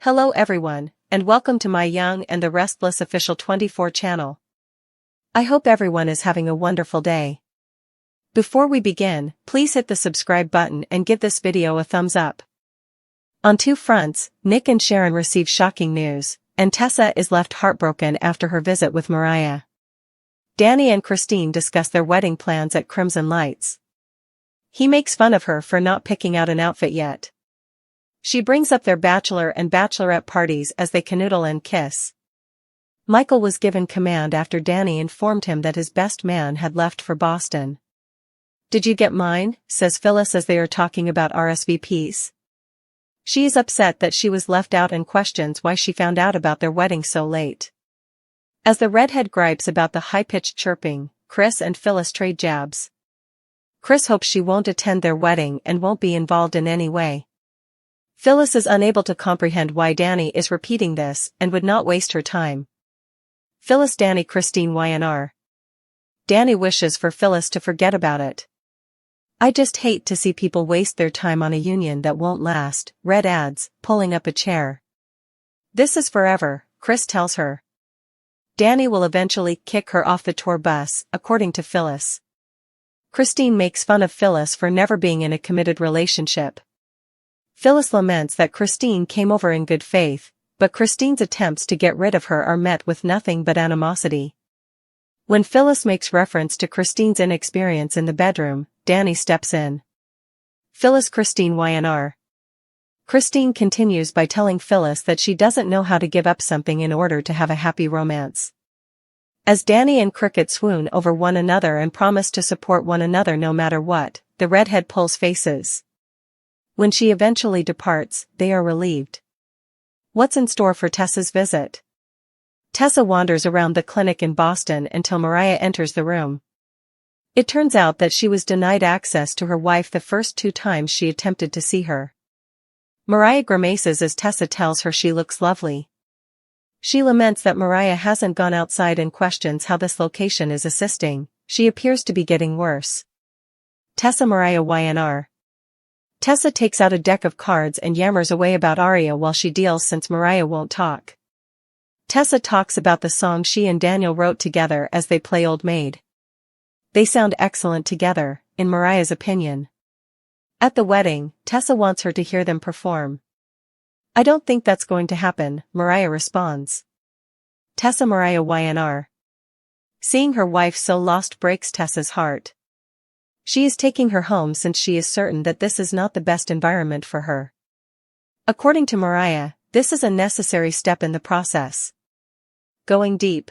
Hello everyone, and welcome to my Young and the Restless official 24 channel. I hope everyone is having a wonderful day. Before we begin, please hit the subscribe button and give this video a thumbs up. On two fronts, Nick and Sharon receive shocking news, and Tessa is left heartbroken after her visit with Mariah. Danny and Christine discuss their wedding plans at Crimson Lights. He makes fun of her for not picking out an outfit yet. She brings up their bachelor and bachelorette parties as they canoodle and kiss. Michael was given command after Danny informed him that his best man had left for Boston. "Did you get mine?" says Phyllis as they are talking about RSVPs. She is upset that she was left out and questions why she found out about their wedding so late. As the redhead gripes about the high-pitched chirping, Chris and Phyllis trade jabs. Chris hopes she won't attend their wedding and won't be involved in any way. Phyllis is unable to comprehend why Danny is repeating this and would not waste her time. Phyllis Danny Christine YNR. Danny wishes for Phyllis to forget about it. "I just hate to see people waste their time on a union that won't last," Red adds, pulling up a chair. "This is forever," Chris tells her. Danny will eventually kick her off the tour bus, according to Phyllis. Christine makes fun of Phyllis for never being in a committed relationship. Phyllis laments that Christine came over in good faith, but Christine's attempts to get rid of her are met with nothing but animosity. When Phyllis makes reference to Christine's inexperience in the bedroom, Danny steps in. Phyllis Christine YNR. Christine continues by telling Phyllis that she doesn't know how to give up something in order to have a happy romance. As Danny and Cricket swoon over one another and promise to support one another no matter what, the redhead pulls faces. When she eventually departs, they are relieved. What's in store for Tessa's visit? Tessa wanders around the clinic in Boston until Mariah enters the room. It turns out that she was denied access to her wife the first 2 times she attempted to see her. Mariah grimaces as Tessa tells her she looks lovely. She laments that Mariah hasn't gone outside and questions how this location is assisting. She appears to be getting worse. Tessa Mariah YNR. Tessa takes out a deck of cards and yammers away about Aria while she deals since Mariah won't talk. Tessa talks about the song she and Daniel wrote together as they play Old Maid. They sound excellent together, in Mariah's opinion. At the wedding, Tessa wants her to hear them perform. "I don't think that's going to happen," Mariah responds. Tessa Mariah YNR. Seeing her wife so lost breaks Tessa's heart. She is taking her home since she is certain that this is not the best environment for her. According to Mariah, this is a necessary step in the process. Going deep.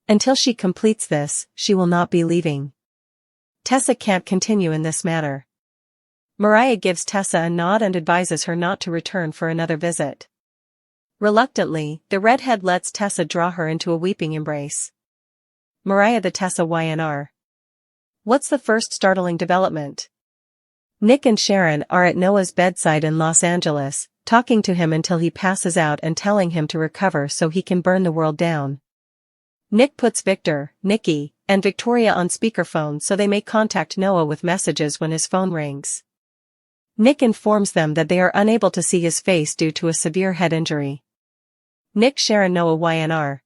Until she completes this, she will not be leaving. Tessa can't continue in this manner. Mariah gives Tessa a nod and advises her not to return for another visit. Reluctantly, the redhead lets Tessa draw her into a weeping embrace. Mariah the Tessa YNR. What's the first startling development? Nick and Sharon are at Noah's bedside in Los Angeles, talking to him until he passes out and telling him to recover so he can burn the world down. Nick puts Victor, Nikki, and Victoria on speakerphone so they may contact Noah with messages when his phone rings. Nick informs them that they are unable to see his face due to a severe head injury. Nick Sharon Noah YNR.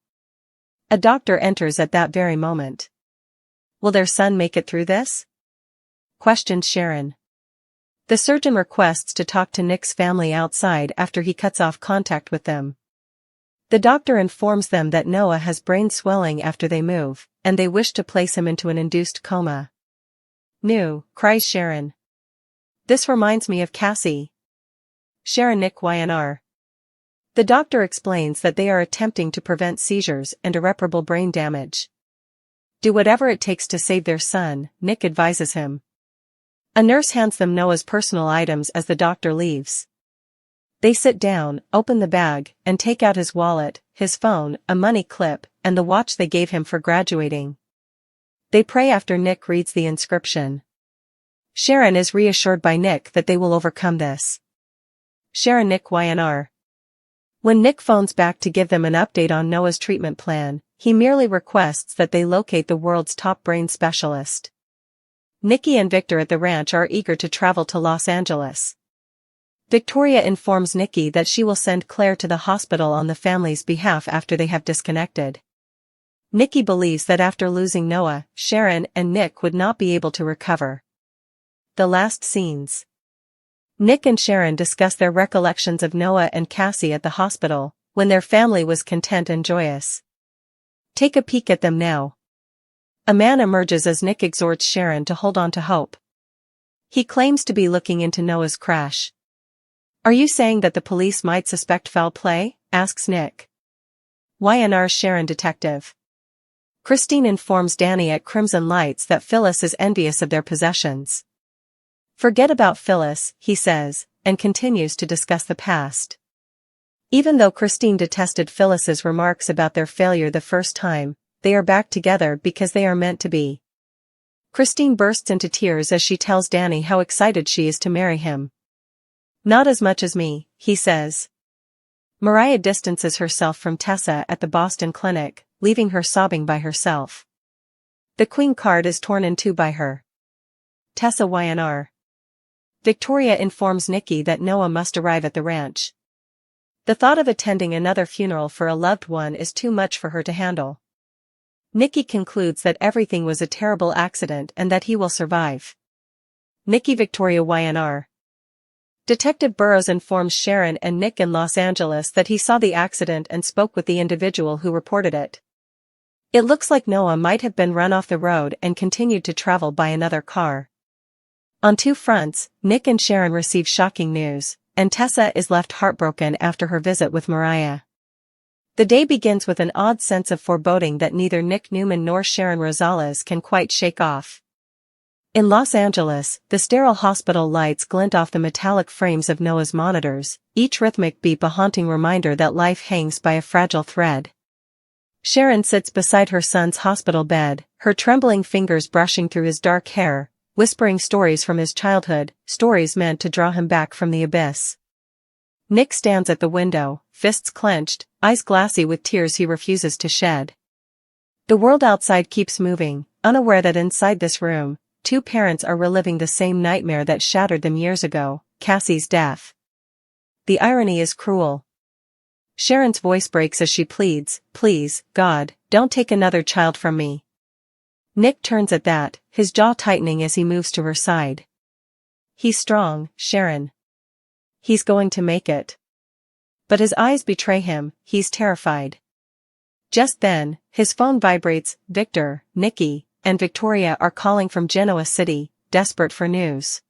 A doctor enters at that very moment. Will their son make it through this? Questions Sharon. The surgeon requests to talk to Nick's family outside after he cuts off contact with them. The doctor informs them that Noah has brain swelling after they move, and they wish to place him into an induced coma. "NOOO," cries Sharon. "This reminds me of Cassie." Sharon Nick YNR. The doctor explains that they are attempting to prevent seizures and irreparable brain damage. "Do whatever it takes to save their son," Nick advises him. A nurse hands them Noah's personal items as the doctor leaves. They sit down, open the bag, and take out his wallet, his phone, a money clip, and the watch they gave him for graduating. They pray after Nick reads the inscription. Sharon is reassured by Nick that they will overcome this. Sharon Nick YNR. When Nick phones back to give them an update on Noah's treatment plan, he merely requests that they locate the world's top brain specialist. Nikki and Victor at the ranch are eager to travel to Los Angeles. Victoria informs Nikki that she will send Claire to the hospital on the family's behalf after they have disconnected. Nikki believes that after losing Noah, Sharon and Nick would not be able to recover. The last scenes. Nick and Sharon discuss their recollections of Noah and Cassie at the hospital, when their family was content and joyous. Take a peek at them now. A man emerges as Nick exhorts Sharon to hold on to hope. He claims to be looking into Noah's crash. "Are you saying that the police might suspect foul play?" asks Nick. YNR's Sharon detective. Christine informs Danny at Crimson Lights that Phyllis is envious of their possessions. "Forget about Phyllis," he says, and continues to discuss the past. Even though Christine detested Phyllis's remarks about their failure the first time, they are back together because they are meant to be. Christine bursts into tears as she tells Danny how excited she is to marry him. "Not as much as me," he says. Mariah distances herself from Tessa at the Boston clinic, leaving her sobbing by herself. The Queen card is torn in two by her. Tessa YNR. Victoria informs Nikki that Noah must arrive at the ranch. The thought of attending another funeral for a loved one is too much for her to handle. Nikki concludes that everything was a terrible accident and that he will survive. Nikki Victoria YNR. Detective Burrows informs Sharon and Nick in Los Angeles that he saw the accident and spoke with the individual who reported it. It looks like Noah might have been run off the road and continued to travel by another car. On two fronts, Nick and Sharon receive shocking news, and Tessa is left heartbroken after her visit with Mariah. The day begins with an odd sense of foreboding that neither Nick Newman nor Sharon Rosales can quite shake off. In Los Angeles, the sterile hospital lights glint off the metallic frames of Noah's monitors, each rhythmic beep a haunting reminder that life hangs by a fragile thread. Sharon sits beside her son's hospital bed, her trembling fingers brushing through his dark hair, whispering stories from his childhood, stories meant to draw him back from the abyss. Nick stands at the window, fists clenched, eyes glassy with tears he refuses to shed. The world outside keeps moving, unaware that inside this room, two parents are reliving the same nightmare that shattered them years ago, Cassie's death. The irony is cruel. Sharon's voice breaks as she pleads, "Please, God, don't take another child from me." Nick turns at that, his jaw tightening as he moves to her side. "He's strong, Sharon. He's going to make it." But his eyes betray him, he's terrified. Just then, his phone vibrates. Victor, Nikki, and Victoria are calling from Genoa City, desperate for news.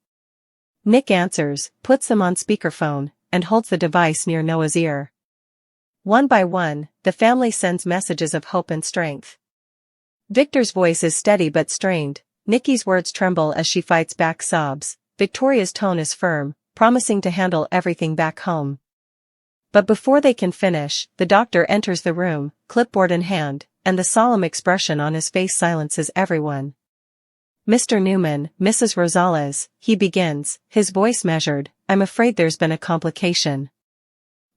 Nick answers, puts them on speakerphone, and holds the device near Noah's ear. One by one, the family sends messages of hope and strength. Victor's voice is steady but strained, Nikki's words tremble as she fights back sobs, Victoria's tone is firm, promising to handle everything back home. But before they can finish, the doctor enters the room, clipboard in hand, and the solemn expression on his face silences everyone. "Mr. Newman, Mrs. Rosales," he begins, his voice measured, "I'm afraid there's been a complication.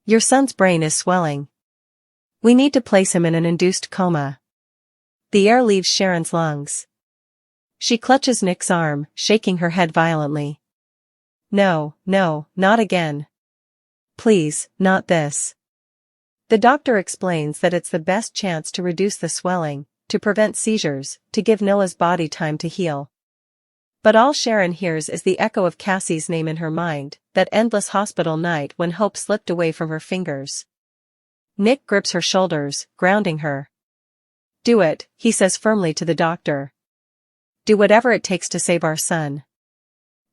Your son's brain is swelling. We need to place him in an induced coma." The air leaves Sharon's lungs. She clutches Nick's arm, shaking her head violently. "No, no, not again. Please, not this." The doctor explains that it's the best chance to reduce the swelling, to prevent seizures, to give Noah's body time to heal. But all Sharon hears is the echo of Cassie's name in her mind, that endless hospital night when hope slipped away from her fingers. Nick grips her shoulders, grounding her. "Do it," he says firmly to the doctor. "Do whatever it takes to save our son."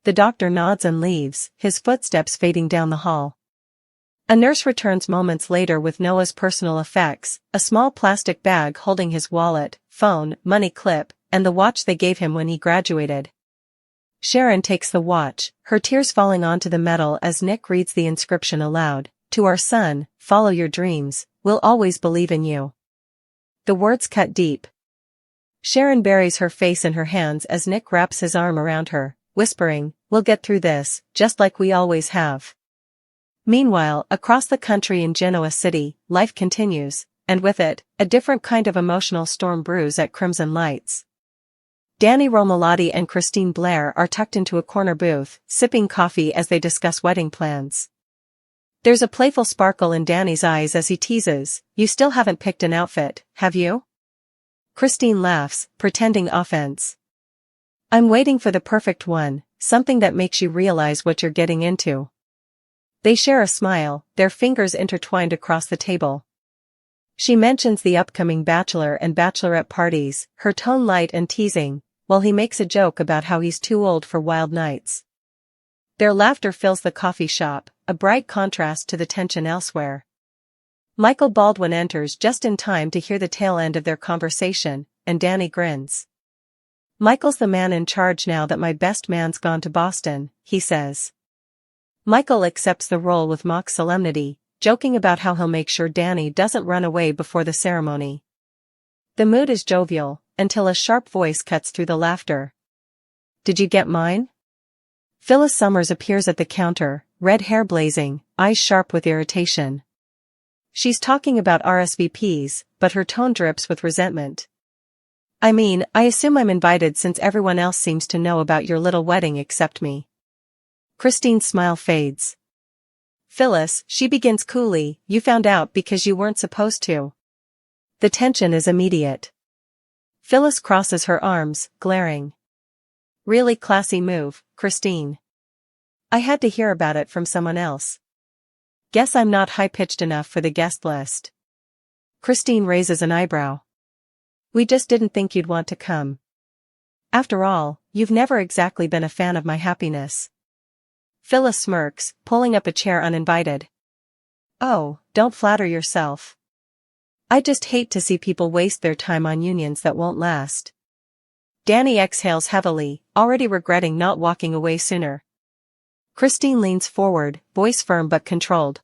The doctor nods and leaves, his footsteps fading down the hall. A nurse returns moments later with Noah's personal effects, a small plastic bag holding his wallet, phone, money clip, and the watch they gave him when he graduated. Sharon takes the watch, her tears falling onto the metal as Nick reads the inscription aloud, "To our son, follow your dreams, we'll always believe in you." The words cut deep. Sharon buries her face in her hands as Nick wraps his arm around her, whispering, "We'll get through this, just like we always have." Meanwhile, across the country in Genoa City, life continues, and with it, a different kind of emotional storm brews at Crimson Lights. Danny Romalotti and Christine Blair are tucked into a corner booth, sipping coffee as they discuss wedding plans. There's a playful sparkle in Danny's eyes as he teases, "You still haven't picked an outfit, have you?" Christine laughs, pretending offense. "I'm waiting for the perfect one, something that makes you realize what you're getting into." They share a smile, their fingers intertwined across the table. She mentions the upcoming bachelor and bachelorette parties, her tone light and teasing, while he makes a joke about how he's too old for wild nights. Their laughter fills the coffee shop, a bright contrast to the tension elsewhere. Michael Baldwin enters just in time to hear the tail end of their conversation, and Danny grins. "Michael's the man in charge now that my best man's gone to Boston," he says. Michael accepts the role with mock solemnity, joking about how he'll make sure Danny doesn't run away before the ceremony. The mood is jovial, until a sharp voice cuts through the laughter. "Did you get mine?" Phyllis Summers appears at the counter, red hair blazing, eyes sharp with irritation. She's talking about RSVPs, but her tone drips with resentment. "I mean, I assume I'm invited since everyone else seems to know about your little wedding except me." Christine's smile fades. "Phyllis," she begins coolly, "you found out because you weren't supposed to." The tension is immediate. Phyllis crosses her arms, glaring. "Really classy move, Christine. I had to hear about it from someone else. Guess I'm not high-pitched enough for the guest list." Christine raises an eyebrow. "We just didn't think you'd want to come. After all, you've never exactly been a fan of my happiness." Phyllis smirks, pulling up a chair uninvited. "Oh, don't flatter yourself. I just hate to see people waste their time on unions that won't last." Danny exhales heavily, already regretting not walking away sooner. Christine leans forward, voice firm but controlled.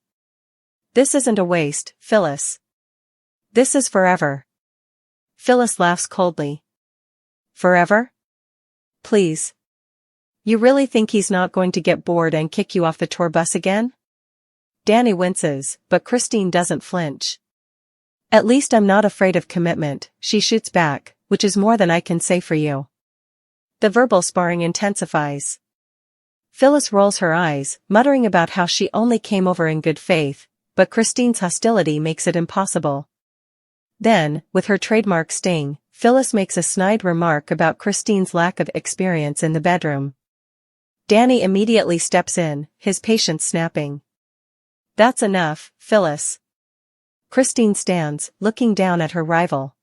"This isn't a waste, Phyllis. This is forever." Phyllis laughs coldly. "Forever? Please. You really think he's not going to get bored and kick you off the tour bus again?" Danny winces, but Christine doesn't flinch. "At least I'm not afraid of commitment," she shoots back, "which is more than I can say for you." The verbal sparring intensifies. Phyllis rolls her eyes, muttering about how she only came over in good faith, but Christine's hostility makes it impossible. Then, with her trademark sting, Phyllis makes a snide remark about Christine's lack of experience in the bedroom. Danny immediately steps in, his patience snapping. "That's enough, Phyllis." Christine stands, looking down at her rival.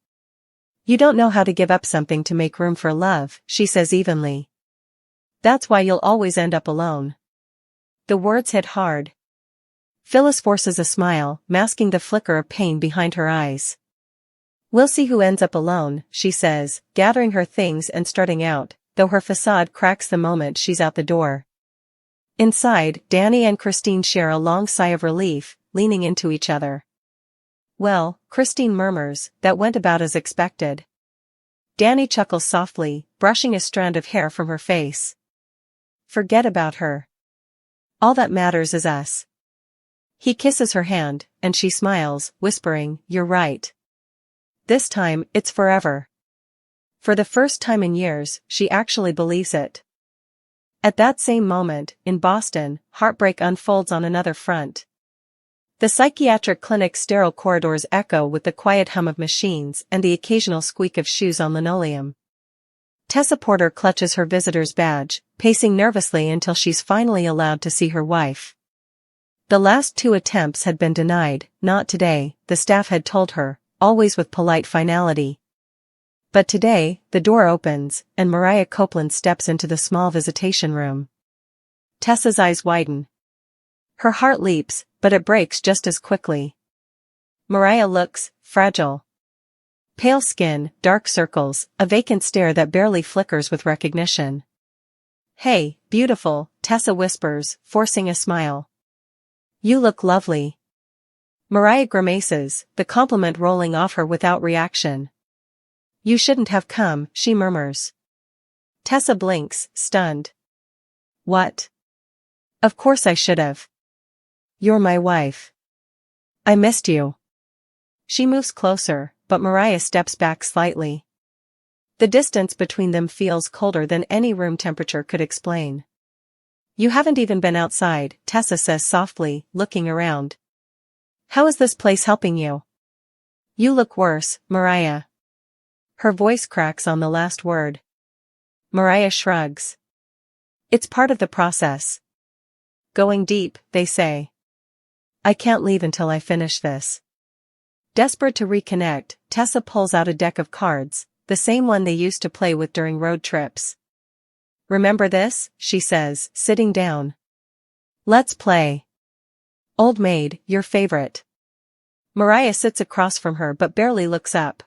"You don't know how to give up something to make room for love," she says evenly. "That's why you'll always end up alone." The words hit hard. Phyllis forces a smile, masking the flicker of pain behind her eyes. "We'll see who ends up alone," she says, gathering her things and strutting out, though her facade cracks the moment she's out the door. Inside, Danny and Christine share a long sigh of relief, leaning into each other. "Well," Christine murmurs, "that went about as expected." Danny chuckles softly, brushing a strand of hair from her face. "Forget about her. All that matters is us." He kisses her hand, and she smiles, whispering, "You're right. This time, it's forever." For the first time in years, she actually believes it. At that same moment, in Boston, heartbreak unfolds on another front. The psychiatric clinic's sterile corridors echo with the quiet hum of machines and the occasional squeak of shoes on linoleum. Tessa Porter clutches her visitor's badge, pacing nervously until she's finally allowed to see her wife. The last 2 attempts had been denied, "Not today," the staff had told her, always with polite finality. But today, the door opens, and Mariah Copeland steps into the small visitation room. Tessa's eyes widen. Her heart leaps, but it breaks just as quickly. Mariah looks fragile. Pale skin, dark circles, a vacant stare that barely flickers with recognition. "Hey, beautiful," Tessa whispers, forcing a smile. "You look lovely." Mariah grimaces, the compliment rolling off her without reaction. "You shouldn't have come," she murmurs. Tessa blinks, stunned. "What? Of course I should have. You're my wife. I missed you." She moves closer, but Mariah steps back slightly. The distance between them feels colder than any room temperature could explain. You haven't even been outside, Tessa says softly, looking around. How is this place helping you? You look worse, Mariah. Her voice cracks on the last word. Mariah shrugs. It's part of the process. Going deep, they say. I can't leave until I finish this. Desperate to reconnect, Tessa pulls out a deck of cards, the same one they used to play with during road trips. Remember this? She says, sitting down. Let's play. Old Maid, your favorite. Mariah sits across from her but barely looks up.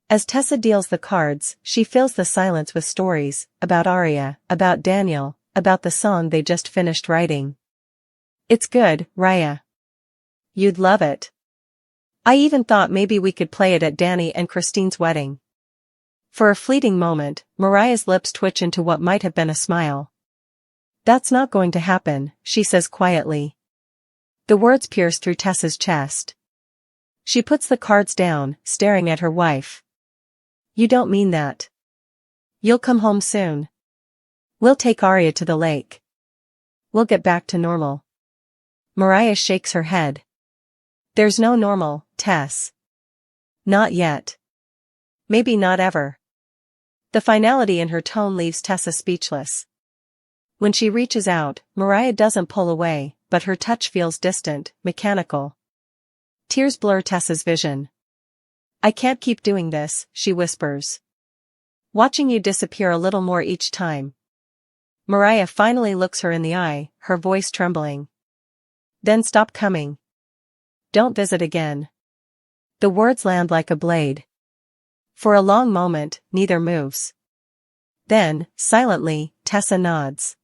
As Tessa deals the cards, she fills the silence with stories, about Aria, about Daniel, about the song they just finished writing. It's good, Raya. You'd love it. I even thought maybe we could play it at Danny and Christine's wedding. For a fleeting moment, Mariah's lips twitch into what might have been a smile. That's not going to happen, she says quietly. The words pierce through Tessa's chest. She puts the cards down, staring at her wife. You don't mean that. You'll come home soon. We'll take Aria to the lake. We'll get back to normal. Mariah shakes her head. There's no normal, Tess. Not yet. Maybe not ever. The finality in her tone leaves Tessa speechless. When she reaches out, Mariah doesn't pull away, but her touch feels distant, mechanical. Tears blur Tessa's vision. I can't keep doing this, she whispers. Watching you disappear a little more each time. Mariah finally looks her in the eye, her voice trembling. Then stop coming. Don't visit again. The words land like a blade. For a long moment, neither moves. Then, silently, Tessa nods.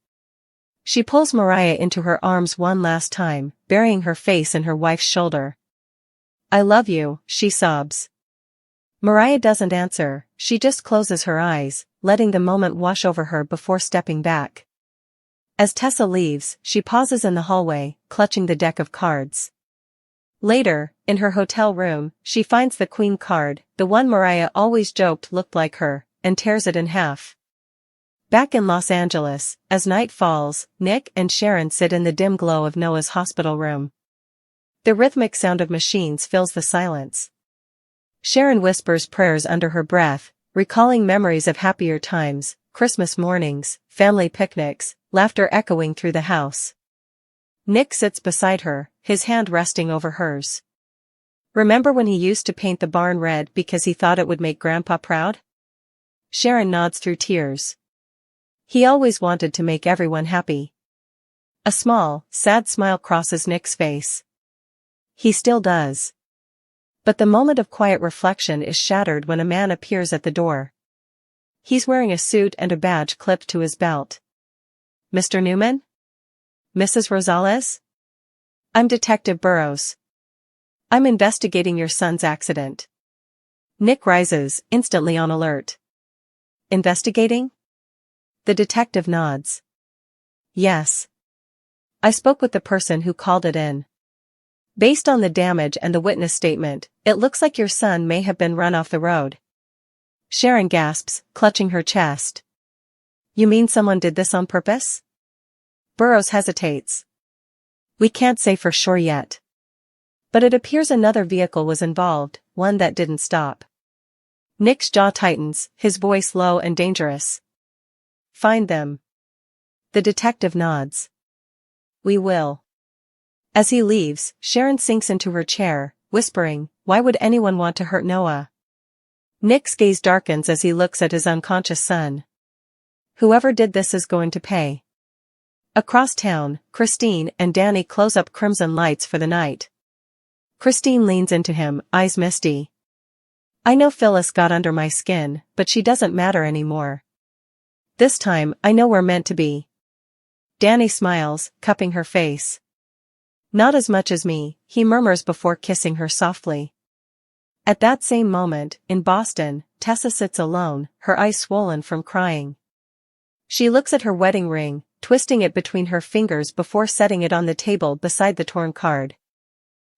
She pulls Mariah into her arms one last time, burying her face in her wife's shoulder. I love you, she sobs. Mariah doesn't answer, she just closes her eyes, letting the moment wash over her before stepping back. As Tessa leaves, she pauses in the hallway, clutching the deck of cards. Later, in her hotel room, she finds the queen card, the one Mariah always joked looked like her, and tears it in half. Back in Los Angeles, as night falls, Nick and Sharon sit in the dim glow of Noah's hospital room. The rhythmic sound of machines fills the silence. Sharon whispers prayers under her breath, recalling memories of happier times, Christmas mornings, family picnics, laughter echoing through the house. Nick sits beside her, his hand resting over hers. Remember when he used to paint the barn red because he thought it would make Grandpa proud? Sharon nods through tears. He always wanted to make everyone happy. A small, sad smile crosses Nick's face. He still does. But the moment of quiet reflection is shattered when a man appears at the door. He's wearing a suit and a badge clipped to his belt. Mr. Newman? Mrs. Rosales? I'm Detective Burrows. I'm investigating your son's accident. Nick rises, instantly on alert. Investigating? The detective nods. Yes. I spoke with the person who called it in. Based on the damage and the witness statement, it looks like your son may have been run off the road. Sharon gasps, clutching her chest. You mean someone did this on purpose? Burrows hesitates. We can't say for sure yet. But it appears another vehicle was involved, one that didn't stop. Nick's jaw tightens, his voice low and dangerous. Find them. The detective nods. We will. As he leaves, Sharon sinks into her chair, whispering, why would anyone want to hurt Noah? Nick's gaze darkens as he looks at his unconscious son. Whoever did this is going to pay. Across town, Christine and Danny close up Crimson Lights for the night. Christine leans into him, eyes misty. I know Phyllis got under my skin, but she doesn't matter anymore. This time, I know we're meant to be. Danny smiles, cupping her face. Not as much as me, he murmurs before kissing her softly. At that same moment, in Boston, Tessa sits alone, her eyes swollen from crying. She looks at her wedding ring, twisting it between her fingers before setting it on the table beside the torn card.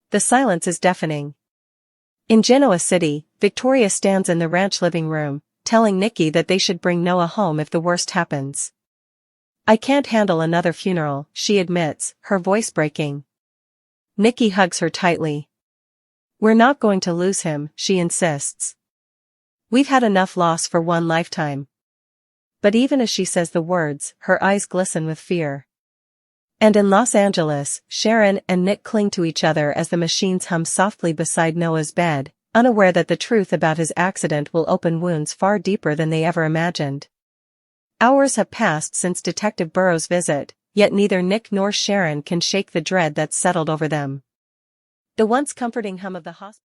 The silence is deafening. In Genoa City, Victoria stands in the ranch living room, telling Nikki that they should bring NOOO home if the worst happens. "I can't handle another funeral," she admits, her voice breaking. Nikki hugs her tightly. "We're not going to lose him," she insists. "We've had enough loss for one lifetime." But even as she says the words, her eyes glisten with fear. And in Los Angeles, Sharon and Nick cling to each other as the machines hum softly beside NOOO's bed, unaware that the truth about his accident will open wounds far deeper than they ever imagined. Hours have passed since Detective Burrow's visit, yet neither Nick nor Sharon can shake the dread that's settled over them. The once comforting hum of the hospital